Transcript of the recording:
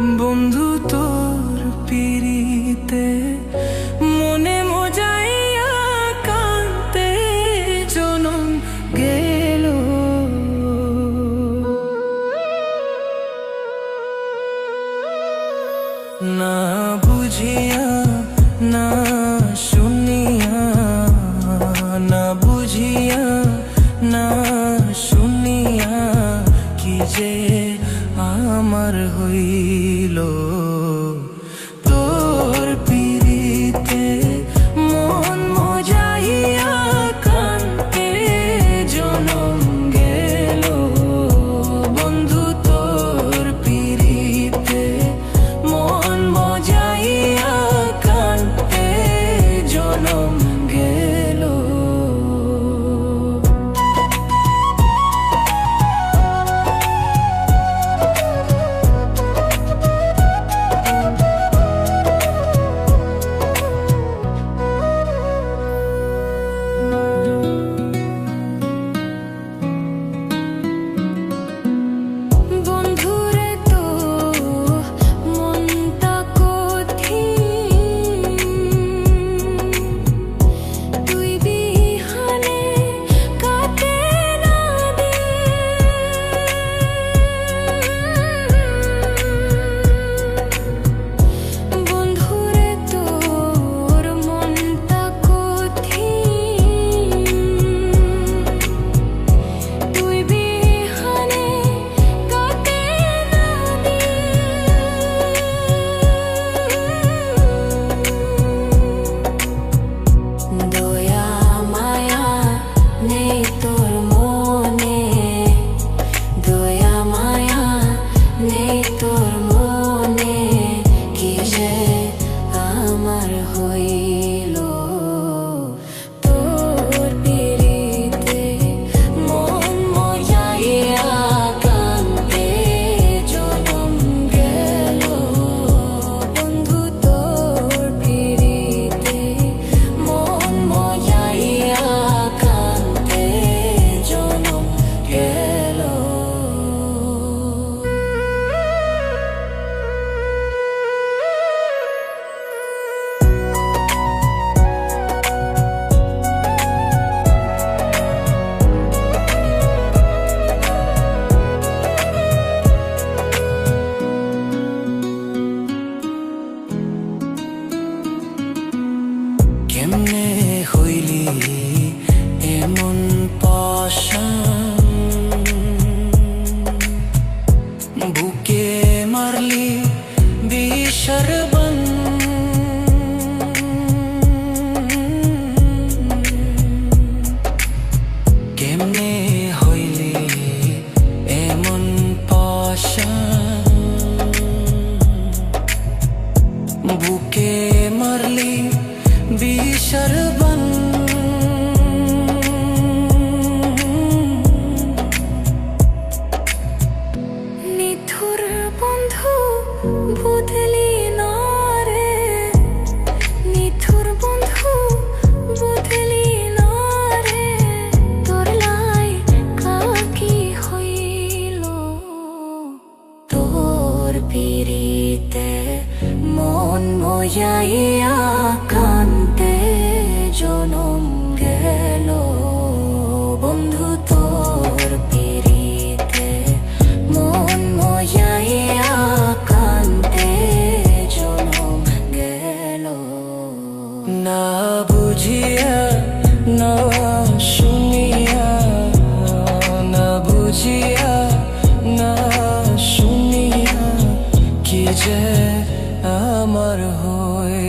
বন্ধু তোর পিরিতে মনে মজাইয়া কান্তে জনম গেল। না বুঝিয়া না শুনিয়া, না বুঝিয়া না শুনিয়া কি যে আমার হইল। তোর পিরিতে মন মজাইয়া কান্তে জনম গেল। বন্ধু তোর পিরিতে মন মজাইয়া কান্তে জনম গেল। কেমনে হইলি এমন পাশান, বুকে মারলি বিষের বান। কেমনে হইলি এমন পাশান, বুকে মারলি বিষের বান। নিথুর বন্ধু বদলি না রে, নিথুর বন্ধু বদলি না রে। তোর লাই কাকি হইল, তোর পিরিতে মন মজাইয়া কান্তে জনম গেল। বন্ধু তোর পিরিতে মন মজাইয়া কান্তে জনম গেল। না বুঝিয়া না শুনিয়া, না বুঝিয়া না শুনিয়া কি যে আমার হয়।